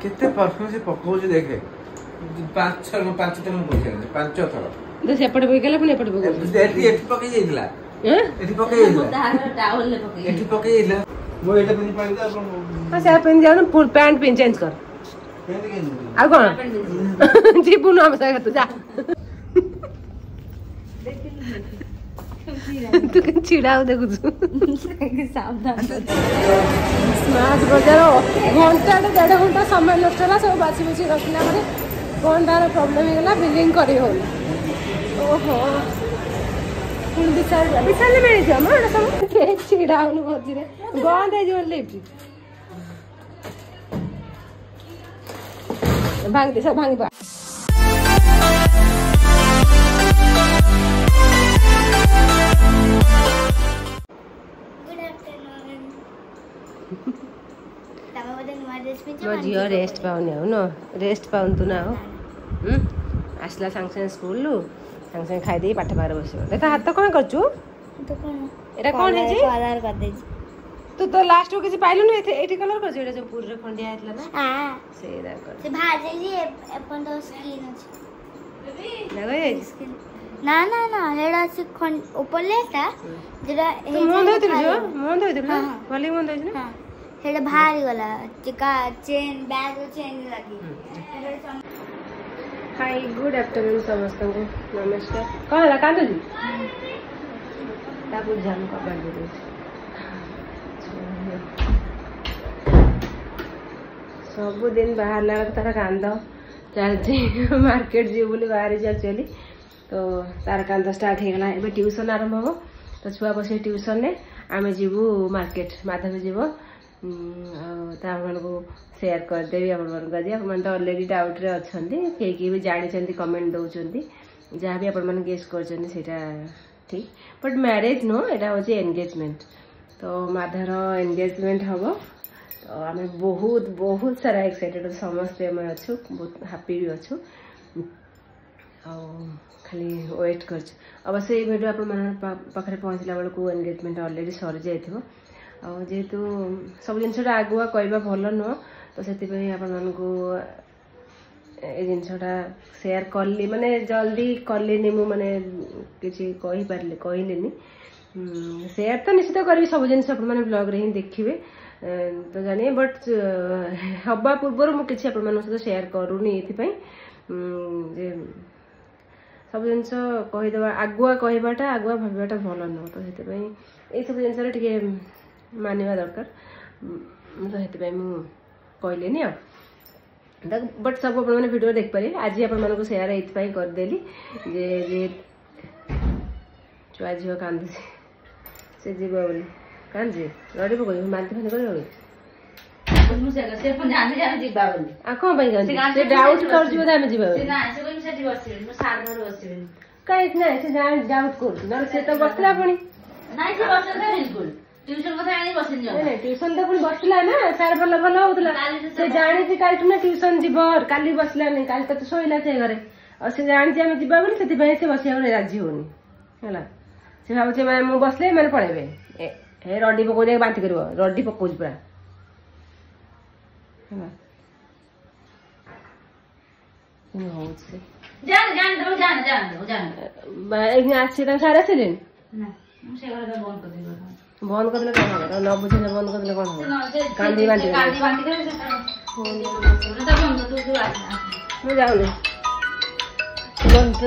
केते परफ्यूम से पकाउछ देखे 5 थर मैं 5 थर पकाइले 5 थर दे सेपटे पकाइला पुनी एपटे पकाइला एठी पकाइ जाइतला एठी पकाइ जाइतला तार टावल ले पकाइ एठी पकाइ जाइतला मो एटा पिन पाइ जा हां से पिन जाऊ फुल पैंट पिन चेंज कर पैंट के आ कोन जीबु न हम सके तू जा तू कन चिड़ाओ देखु सावधान स्मार्ट बजार घंटा 1.5 घंटा समय नष्ट होला सब बासी बासी रखला माने घंटार प्रॉब्लम हेला बिलिंग करी हो ओहो पुन विचार मिल जा मार सब के चिड़ाओ न भजी रे गंद है जो लेपी भांग दे सब भांग बा म झियो रेस्ट पाउने हो न रेस्ट पाउनु ना हो आसला सांगे स्कूल लु सांगे खाइदे पाठ पार बसो देखा हाथ कौन करछु तो कोन एटा कोन है जी कलर कर दे तू तो लास्ट को किसी पाइलु न एठी कलर करछु एटा जो पूरे खंडिया आइतला ना हां सेदा कर से भाजे जी अपन तो स्किन अछि लगे ना ना ना हेडा से ऊपर लेता जेड़ा मन होइतल भले मन होइछ ना हेडा भारी वाला चिका चेन बैग चेन लगी हाय गुड आफ्टरनून समस्त को नमस्कार कौन है कांदो जी ताबु जाम का कर दे सब दिन बाहर लगा तारा कांद चलती मार्केट जी बोली बाहर चली तो तार कांद स्टार्ट हो गला एबे ट्यूशन आरंभ हो तो छुआ बसे ट्यूशन ने आमे जीवु मार्केट माधव जीवो को शेयर करदेवी अपन तो अलरेडी डाउट रे अच्छी किए भी जानी कमेंट दौरान जहाँ भी आपण गेस कर ठीक बट मैरिज नो यहाँ हूँ एंगेजमेंट तो माधर एंगेजमेंट हम तो आम बहुत बहुत सारा एक्साइटेड समस्ते आम अच्छु बहुत हैप्पी भी अच्छु खाली वेट कर अवश्य ये वीडियो पाखे पहुँचला बेलू एंगेजमेंट अलरेडी सरी जाइए जेहेतु सब जिनसा आगुआ कहवा भल नुह तो से जिनसा शेयर कली माने जल्दी कलिनी मु माने किसी कहली शेयर तो निश्चित करी सब जिन ब्लॉग रे ही देखिए तो जानिए बट हवा पूर्व मुझे सहित शेयर करूनी ये सब जिन कहीदेवा आगुआ कहवाटा आगुआ भावटा भल नुह तो ये सब जिन मानिबा दरकार तो हेतु कहलेनी बट सब आप वीडियो देख पारे आज आप शेयर ये करदेली जे जे छुआ झील कांदे से जीव बोली कांदे रड़ी पक मानती फानी कर डाउट कर बसला पुणी ट्यूशन कथा आनी बसिन जा नहीं ट्यूशन तो पुणी बसला ना सार भल भल होतला से जानी जे काल तुना ट्यूशन जीवर काली बसला नहीं काल तो सोइला से घरे और से जानी जे हम जीवा बोली सेति पय से बसिया रे राजी होनी हला से भाबे जे मु बसले माने पळेबे हे रड्डी पको दे बांती करबो रड्डी पकोज पुरा हला इन होत से जान बा एक आछे त सारा सिलेन ना से घर तो बंद कर देबो बंद कर कौन होगा न बुझे बंद कर कौन होगा कांदी बांटी मुझे जाऊनी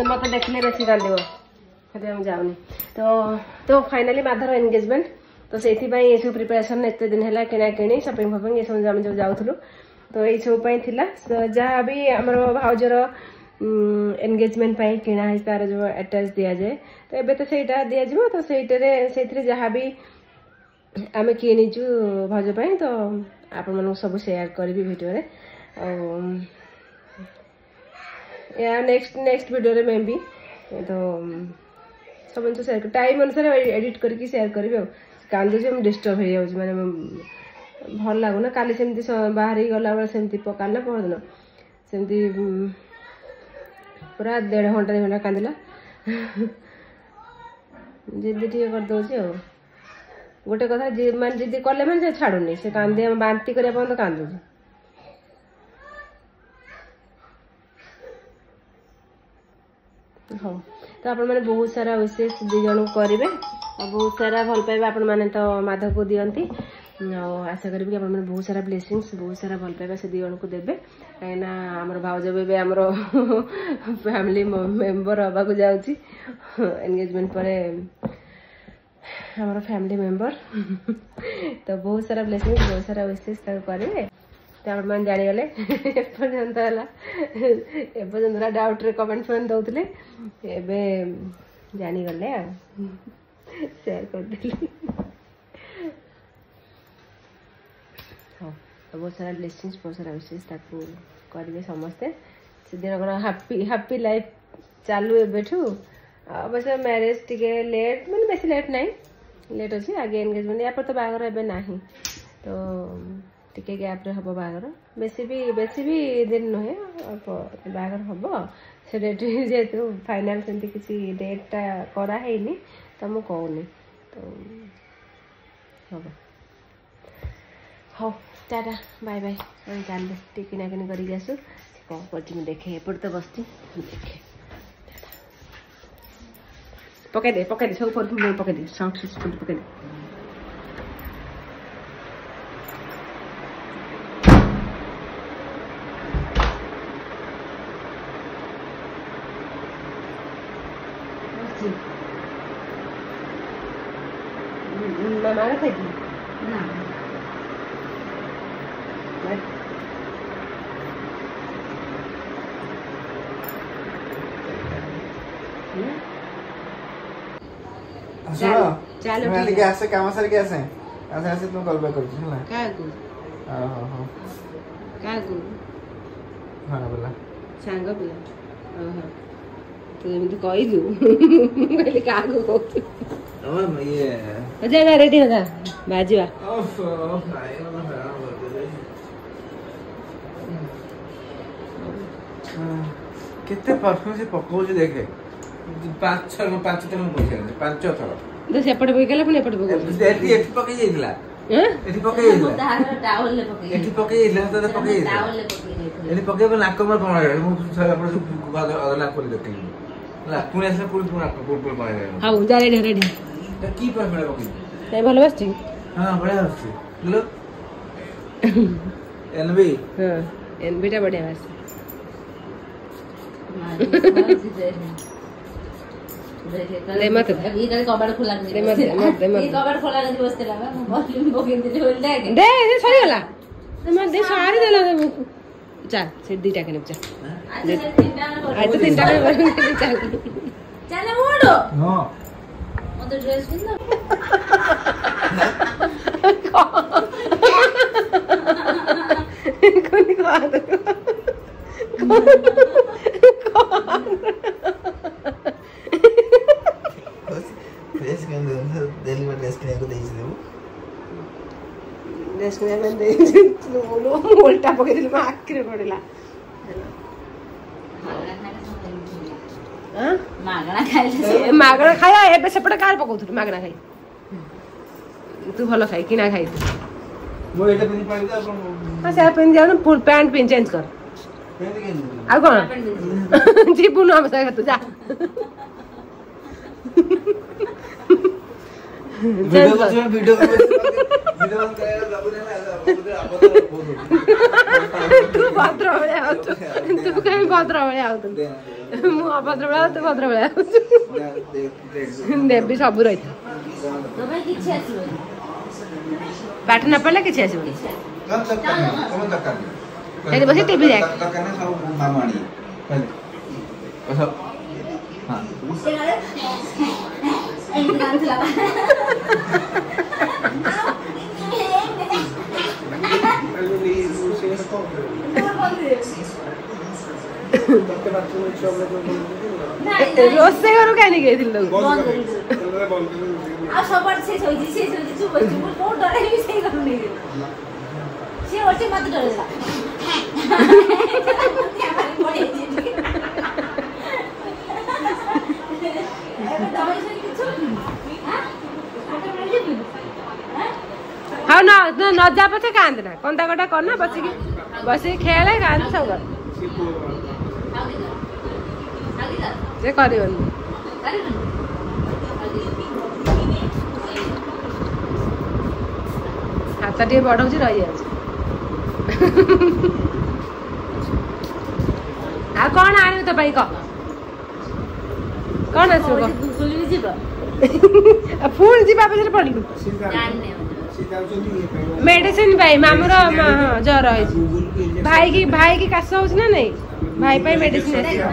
मत देखने बेसी कांदे हम जाऊनी तो फाइनली माधर एंगेजमेंट तो से ये सब प्रिपरेशन एत दिन है किना कि शॉपिंग फपिंग ये सब आम जो जाऊँ तो ये सब तो जहाँ भी आम भाउजर एंगेजमेंट किना तार जो अटैच दि जाए तो एबे तो सेटा दि जाव तो से जहाँ भी आम किनीचु भाज तो आप सब शेयर करी वीडियो रे या नेक्स्ट वीडियो रे मैं भी तो सब जिन शेयर टाइम अनुसार एडिट करके शेयर करी कांदे डिस्टर्ब हो जाऊँ माने भल लगुना काली सेमती बाहर गला बेले सेमती काली परदिन सेमती पूरा 1.5 घंटा कांदिला जिद्दी टे करदे गोटे कथा माने जिद्दी कले मैंने छाड़ुनी से कांदे बांती करने कांदू हाँ तो आपण मैंने बहुत सारा विशेष दी जन करेंगे और बहुत सारा भल पाइबा आपण मैंने तो माधव को दियंती आशा करी कि आप बहुत सारा ब्लेसिंग्स बहुत सारा भल पाइबा से दी जन को देवे कहीं आमर भाउज भी आमर फैमिली मेंबर हवा को जाऊँगी एंगेजमेंट पर आमर फैमिली मेंबर तो बहुत सारा ब्लेसिंग्स बहुत सारा विशेष करेंगे तो आप जानीगले एपर्यंत है डाउट रे कमेंट्स मैंने दौले एवं जानीगले शेयर करदेली हाँ तो बहुत सारा ब्लेसिंग्स बहुत सारा विशेष करेंगे समस्ते से दिन कौन हैप्पी लाइफ चालू एबेठू अवश्य मैरिज टिके लेट मैंने बेसी लेट नहीं लेट अच्छी आगे एंगेजमेंट या पर तो बाहर एवं नहीं तो टिके गैप रे हबो बागर बेसी भी दिन नुहे बागर हबो से डेट जेतु फाइनल सेंती किसी डेटा करा हैनी तो मु कहूनी तो हबो हो टाटा बाय बाय हम चल टिके ना कनी करी जासु कौन करती मैं देखे एपट तो बसती देखे पके दे सब फल पके दे साउंड फुल पके दे मामा खाई ना चलो मैं लेके ऐसे काम सर कैसे ऐसे तुम कॉल बैक कर छी ना कागु कागु हां बोला सांग पिला तू एमती कहलु कहली कागु कहू और ये जा ना रेडी हो जा बाजीवा कितने परफ्यूम से पकाऊ देखे 5 थर में 5 थर में पकई 5 थर दे सेपट पकई गेला पुनी एपट पकई एठी पकई जाइला एठी पकई जाइला टावल ले पकई एठी पकई जाइला तो पकई टावल ले पकई एठी पकई बे नाक में पमाय मु सारा पर अगला कर देते ला पुणे से पूरी मारे हां जा रेडी तो की पर मेरे पकई ते भलो बसती हां बढ़िया बसती लो एनबी हां एनबी टा बढ़िया बस दे मत अभी इधर कबाड़ खोला नहीं दे मत ये कबाड़ खोला नहीं बसते लगा वॉल्यूम बोगिन दे होल दे दे सही होला दे मत दे सारी देला दे चल से दीटा के निपचा आज तो तीनटा में बन चल चल ओडो हां वो तो ड्रेस पिन कोनी को आ दो ड्रेस के अंदर दिल्ली में ड्रेस के को देई दे ड्रेस के में दे तू बोलो उल्टा पके दिल में आखिर पड़ला हां मागणा खाया एबे सेपटे कार पकोथु मागणा खाई तू भलो खाई कि ना खाई वो एटा पिन पाई दे अपन हां से पिन जाओ ना फुल पैंट पिन चेंज कर पैंट के आ कोन जीबु न हम तू जा वीडियो बंद करेगा बाबू ने तू भद्र बळे आउ तू कहीं भद्र बळे आउ मु अभद्र बळे तू भद्र बळे देबी सब रही तो भाई किछ आसीबो पाठ न पड़ले किछ आसीबो कम तक ए बसे टीवी देख तक करना सब मामाणी पहले सब हां एक डांस लगा रोसे करू काय नाही गेदिल लोक आ सबर से सोई चुप को डरे भी सही करू नहीं से ओटे मत डरेला क्या बारी पड़े हाँ न जा पछे कांदना कंदा गोटा करना बसी खेले कांद सब कर आगे जा ସେ କରିବନି ହାତ ଟିକେ ବଡ ହଉଛି ରହିଯାଉଛି ଆଉ କଣ ଆଣିବୁ ତୋ ପାଇଁ କହ କଣ ଆସିବ ପୁଣି ଯିବା ପଛରେ ପଡିଲୁ ମେଡିସିନ ପାଇଁ ମାମୁର ଜର ହେଇଛି ଭାଇ କି କାଶ ହଉଛି ନା ନାଇଁ ଭାଇ ପାଇଁ ମେଡିସିନ ଆସିବ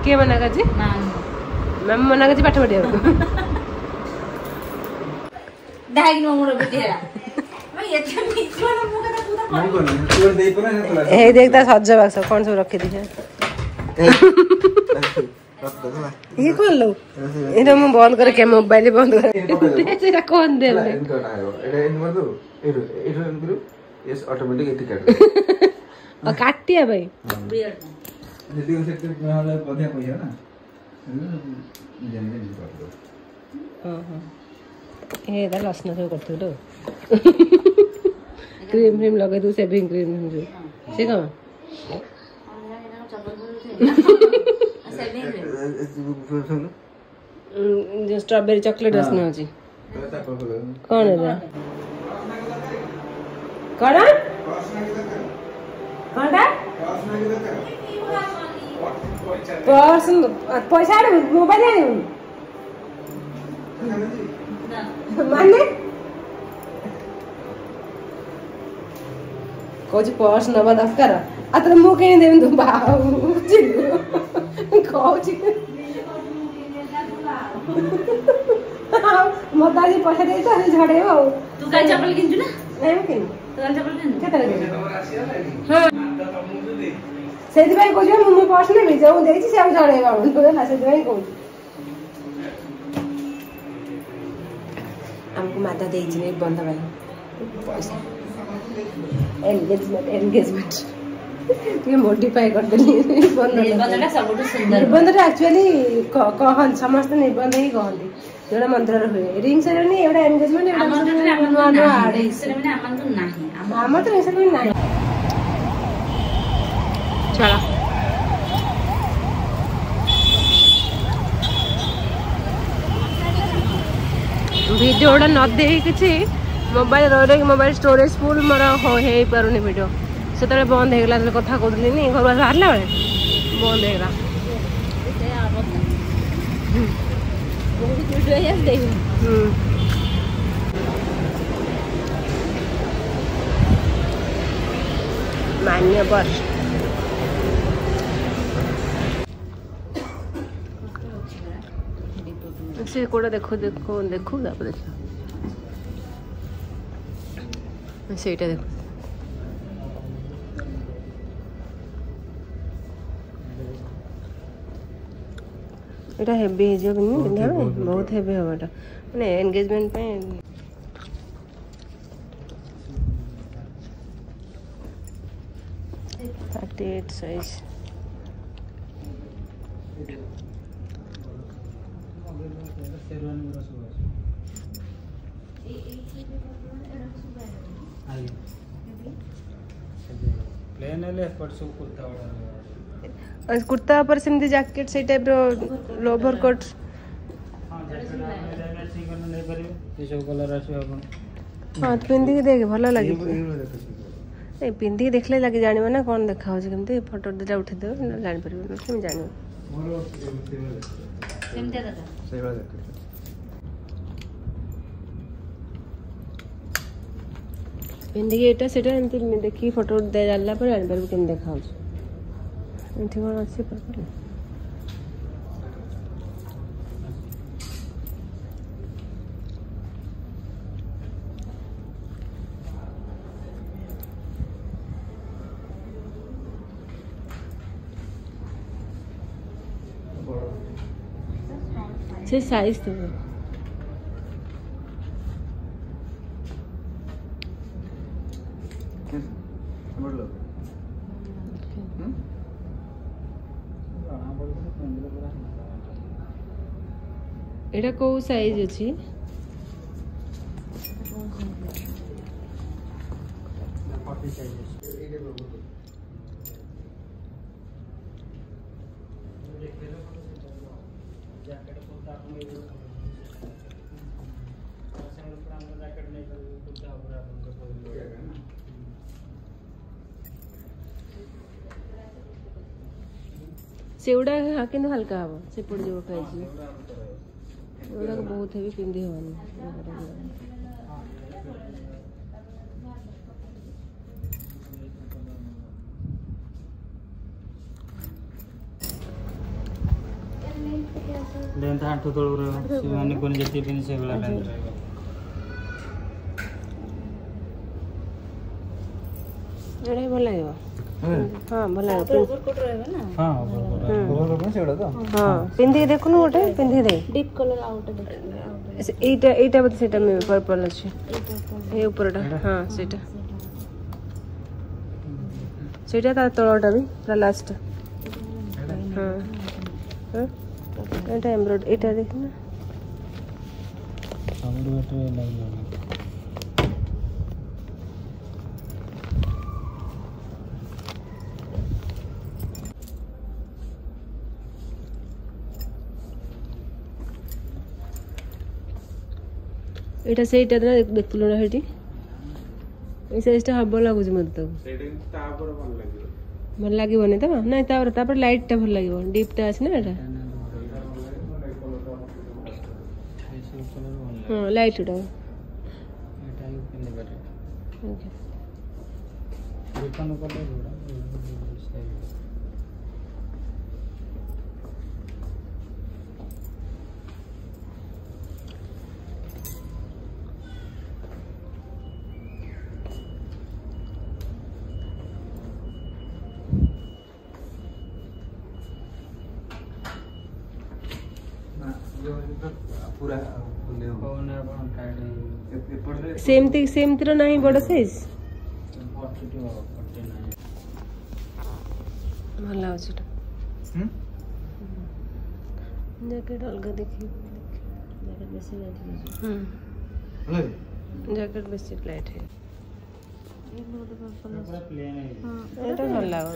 କିଏ ମନା କରିଛି ମାମା ମନା କରିଛି ପାଠ ପଢିବାକୁ ଏଇ ଦେଖ ତା ସଜ ବାକ୍ସ କଣ ସବୁ ରଖିଦେଇଛ ଇଏ କଣ लो ଏଇଟା ମୁଁ ବନ୍ଦ କରେ କେ ମୋବାଇଲ ବନ୍ଦ କରେ ସେଇଟା କଣ ଦେଲେ କାଟିବା ପାଇଁ ଲସନ ସବୁ କରିଥିଲୁ କ୍ରିମ ଫ୍ରିମ ଲଗେଇ ଦଉ ସେଭିଂ କ୍ରିମ ସେ କଣ जो स्ट्रॉबेरी चॉकलेट रसना होची कौन है ना कौन कौनटा पर्स पैसा आने मोबाइल आने माने कोच पर्स नबा दरकार आता मु केनी देम तू बाऊ कोची मत आज पैसा दे तो झड़े हो तू का चप्पल किनजु ना नहीं किन तू का चप्पल किन केते हां सेति भाई कोजो मु पर्स ने भेजो देछि से हम झड़े बाबू तो ना सेति भाई कोछ हमको माता देछि ने बंद भाई पैसा एंगेजमेंट ये मॉडिफाई कर देली निबंधटा सबटु सुंदर निबंधटा एक्चुअली कहन समस्त निबंध ही कहंदी जोड़ा मंत्र हुए रिंग सेरेमनी एवढा एंगेजमेंट एवढा नुआ नुआ आडे सेरेमनी आमन तो नाही आम तो सेरेमनी नाही चला वीडियोटा न दे किछि मोबाइल रो मोबाइल स्टोरेज फुल मोर हो पारुनी वीडियो से बंद होगा कथा कहली घर बाहर बेले बंद होगा मान्यवर से कोड़ा देखो देखो देखो देखो ସେଇଟା ଦେଖ এটা হেভি ହେଇଯିବ ପିନ୍ଧିବା ପାଇଁ ବହୁତ ହେଭି ହବ ଏଟା ମାନେ ଏନଗେଜମେଣ୍ଟ ପାଇଁ 38 ସାଇଜ प्लेन है पर सब कुर्ता वाला कुर्ता पर सेमती जैकेट से टाइप रो लोवर कोट हां जैकेट ठीक नहीं परिबे ये सब कलर आसी अपन हां पिंदी के देख भलो लागी ए पिंदी के देखले लागी जानिबो ना कोन देखा हो केमते फोटो देटा उठे दे जानि परिबो केम जानिबो मोरो सेमते दादा सही बात है पिंदी के एटा सेटा एमती देखि फोटो दे जाला पर जानि परिबो केम देखा हो एंठी कोन अछि पर से साइज तो एटा को साइज अछि सेउडा किंतु हल्का हम सेपट जो खाई एगुड़ा बहुत हेवी पिंधि हवानी लेंथ हाथ तोड़ रहे से माने कोन जति पिन से वाला लेंथ रहेगा एड़ा भल लागो हां भल लागो ऊपर कोट रहबे ना हां ऊपर कौन सेगुड़ा तो हां पिंधि देखुनु गोटे पिंधि दे डीप कलर आउट एटा एटा बत सेटा में पर्पल अछि ए ऊपरटा हां सेटा सेटा ता तळटा भी पूरा लास्ट हां हां एटा एम्ब्रॉयड एटा देखना हमरो एटा लागलो एटा सेटा ना देखलो ना हेटी ए साइजटा हबो लागु जे मत सेटा ता पर भल लागिबो नै त नै तापर लाइट टा भल लागिबो डीप टा अछि ना एटा हां लाइट टा एटा यू पिन बेटा ओके रिपन कलर जोड़ा पूरा फुले हो कौन है अपन टाइट है सेम तिर नाही बड़ साइज 42 49 भल लाଗୁଛି এটা जैकेट अलग देखिए जैकेट बेसी लाइट है जैकेट बेसी लाइट है पूरा प्लेन है এটা ভাল লাগो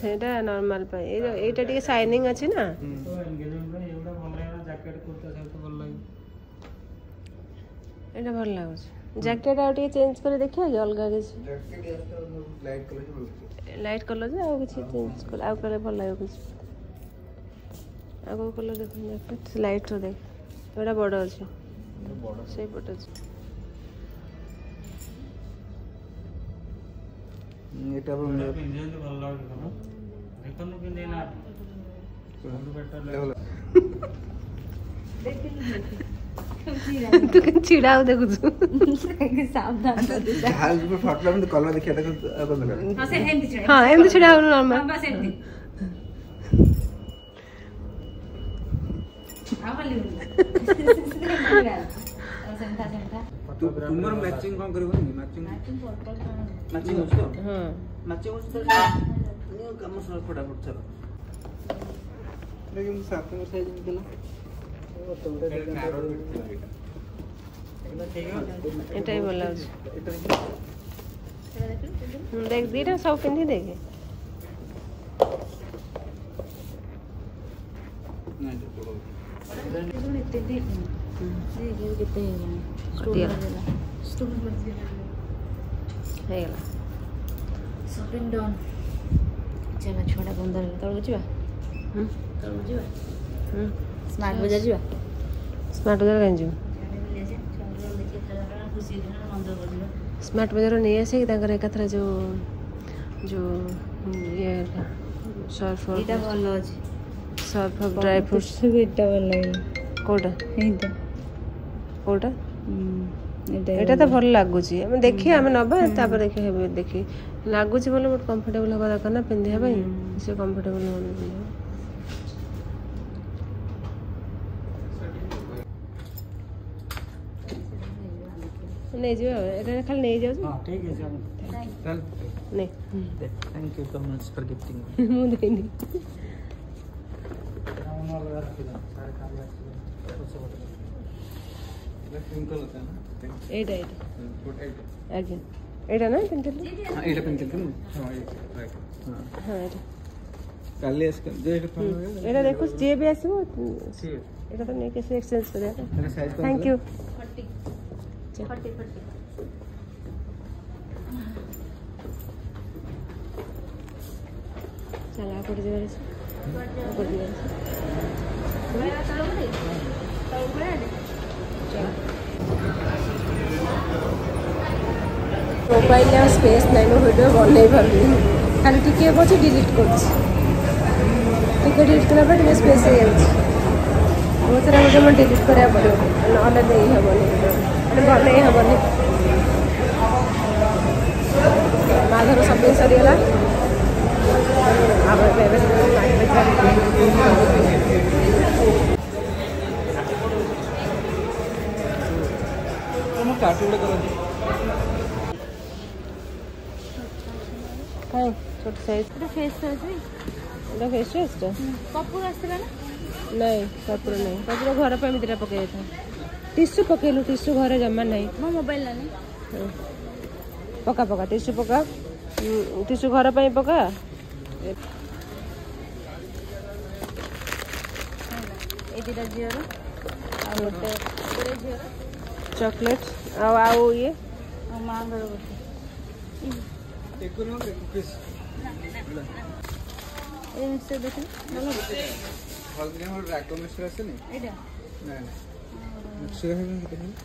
সেটা নরমাল পাই এইটা টিকে শাইনিং আছে না तो एंगेजमेंट में एवढा ভাল লাগে না জ্যাকেট কুর্তা সব তো ভাল লাগে এটা ভাল লাগুছে জ্যাকেট আর টিকে চেঞ্জ করে দেখিয়া যে অলগা কিছু जैकेट यार लाइट कलर से लाइट कलर जे आ কিছু চেঞ্জ করে আউ কলে ভাল লাগে কিছু আগো কলর দেখুন জ্যাকেট লাইট তো দেখ এটা বড় আছে বড় সেই পট আছে এটা বল পিন্ধে তো ভাল লাগে না দেখুন পিন্ধে না सबसे बेटर लेवल तू कहीं चिड़ाओ देखो तू सावधान जहाज पर फटला में कलर देखिए देखो अपन लगा हां से हेंदी छड़े हां एमती चिड़ाओ नॉर्मल बस हेंदी आवली सेंटा तू तुमर मैचिंग कोन करबो नी मैचिंग मैचिंग हो तो हां मैचिंग हो तो नियो काम सर फटाफट चलो लेकिन साथ में साइज निकला वो तो एटा ही बोला देख दीटा सब पिंधी देखे शॉपिंग डन चला छोड़ा बंदर तळगु जिबा तळगु जिबा स्मार्ट बाजार जिबा स्मार्ट बाजार कहीं जो स्मार्ट बाजार नहीं ऐसे एकाथर जो जो ये सर्फ एटा भलो अछि सर्फ ड्राई फ्रूट्स एटा भलो कोटा एटा कोटा एटा एटा तो भल लागुची हम देखि हम नबा तापर देखि हेबे देखि लागुची बोले बट कंफर्टेबल होबा दरकार ना पिंधिया भाई से कंफर्टेबल होबा नहीं जो एटा खाली नहीं जाऊ हां ठीक है सब चल नहीं thank you so much for gifting ମୁଁ ଦେଇନି सिंपल होता है ना ଏଇଟା ଏଇଟା ଆଜ୍ଞା ଏଇଟା ନା ପିନ୍ଧିଥିଲି हां एटा पेन चल हां राइट हां ହଁ ଏଇଟା काली एस जो एटा फोन ଏଇଟା ଦେଖୁ ଯିଏ ବି ଆସିବ ठीक ଏଇଟା ତ ନେଇକି ଆସିବ ଏକ୍ସଚେଞ୍ଜ କରିବା मेरा साइज थैंक यू चल आप पड़ जाए मोबाइल में स्पेस नहीं मैं वीडियो बन पारि खाली टिके अच्छे डिलीट कर डिलीट कला स्पेस हो बहुत सारा वीडियो मैं डिलीट करा पड़ो ना नहीं हेनी भल ही हेनी माधर शपिंग सरीगला छोट साइज फेस फेस कपूर आसला ना नहीं कपूर नहीं कपूर घर पर दिटा पकई था टिश्यू पकेलु टिश्यू घर जमा नहीं मो मोबाइल ना पका पका टिश्यू पका टिश्यू घर पर पका ए दिटा झीर चॉकलेट आउ ये माँ घर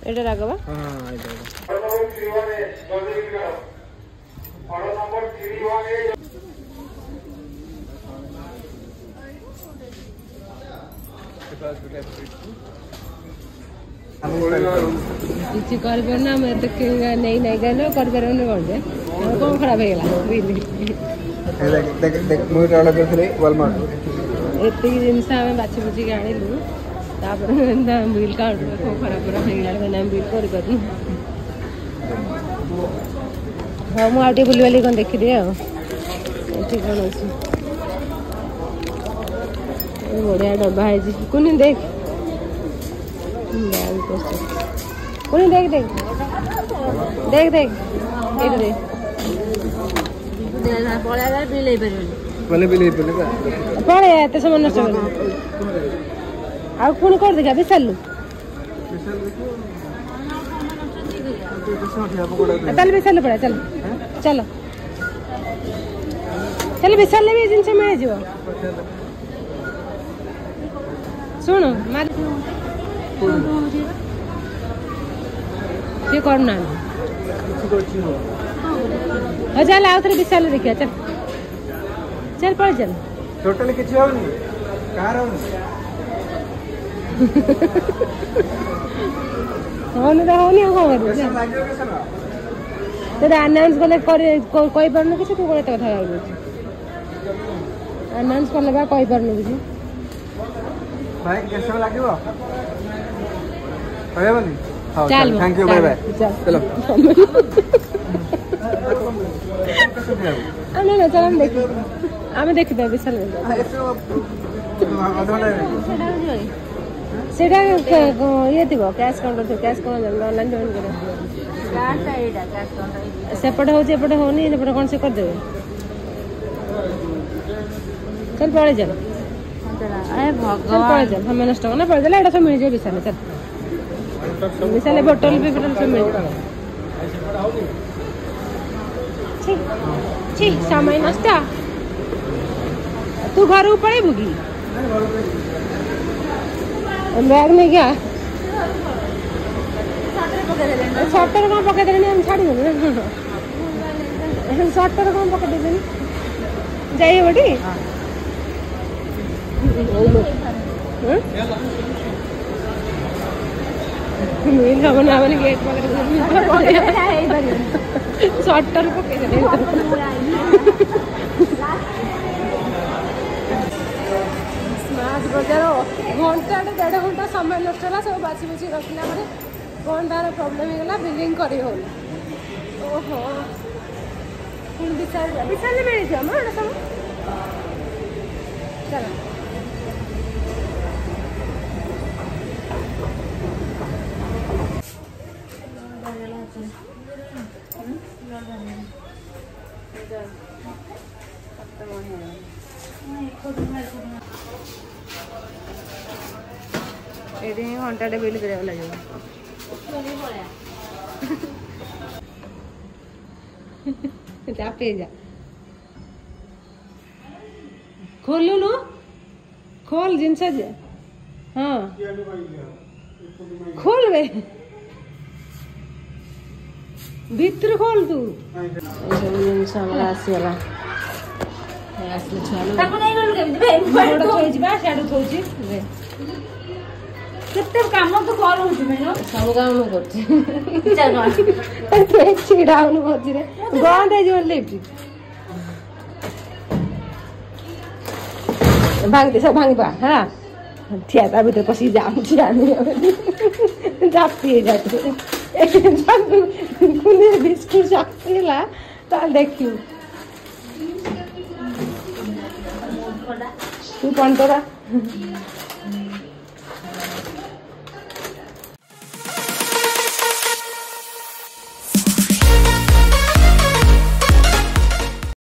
एटा रागवा କିଛି କରିପାରୁନା ଆମେ ଏତେ ନେଇ ନାଇ ଗଲେ କରିପାରିବୁନି କ'ଣ ଯେ କ'ଣ ଖରାପ ହେଇଗଲା ଏତିକି ଜିନିଷ ଆମେ ବାଛି ବୁଝିକି ଆଣିଲୁ ତାପରେ ବିଲ୍ କାଉଣ୍ଟର କ'ଣ ଖରାପ ଖରାପ ହେଇଗଲା ଆମେ ବିଲ୍ କରିପାରୁନୁ ହଁ ମୁଁ ଆଉ ଟିକେ ବୁଲିବାଲି କ'ଣ ଦେଖିଦିଏ ଆଉ ଏଠି କ'ଣ ଅଛି ବଢ଼ିଆ ଡବା ହେଇଛି କୁନି ଦେଖ कुनी देख देख देख देख एट देख पड़ा गया बिल ले परिबनी पले बिल पले का पड़े एते समय नष्ट कर आ कुनी कर देखा बिसलु चल बिसलु पड़ा चल चलो चल बिसलु भी जिनसे मिल जीव सुनो मार ये करना हाँ चल आओ थे विशाल देखिए चल चल पड़ चल टोटली किछि होनी कार होनी होनी तो होनी हो करू पैसा लागियो के सना तेरा अनाउंस कले कोई परनु किछि तू कोले कथा लागु अनाउंस करले बा कोई परनु किछि भाई कैसे लागियो होय बनी चल थैंक यू बाय बाय चलो ना ना चल हम देखी दे विशाल सेटा ये थी कैश काउंटर थी कैश काउंटर ऑनलाइन जॉइन करे सेपटे हो एपटे होनी एपटे कौन से कर देबे चल पड़े चल अरे चल पड़े चल हमें नष्ट करना पड़ जाला एटा सब मिल जाए विशाल चल विशाल बोतल भी सब मिल जाए छी समय नष्ट तू घर पड़े बुगी बैग नहीं क्या शर्टर कौन पकड़ देनी हम छाड़ी शर्टर कौन पकड़ देनी जाइए बेटी मिल हम गेट पकड़ शर्टर पकड़ देनी स्मार्ट बजार घंटा 1.5 घंटा समय नष्ट है सब बाछी बुझी रखला कौन तार प्रोब्लेम होगा बिलिंग कर ओहो विशाल मिळेल मग चला ଏଠି ଘଣ୍ଟାଟେ ବିଲ୍ କରିବାକୁ ଲାଗିବ जा खोलुनु खोल जिनस हाँ खोल बे भितर खोल तू सब जिनस हमरा आसीगला आसले छुआ केते काम तो करूँ मैडम सब काम करछी छिड़ाउनु भजी रे गंदे जो लेपी भांग दे सब भांग पा हां थिया ता भीतर पसी जाम छियानी जापी जाते कुने बिस्कुट जापीला ता देखियो तू कौन तोरा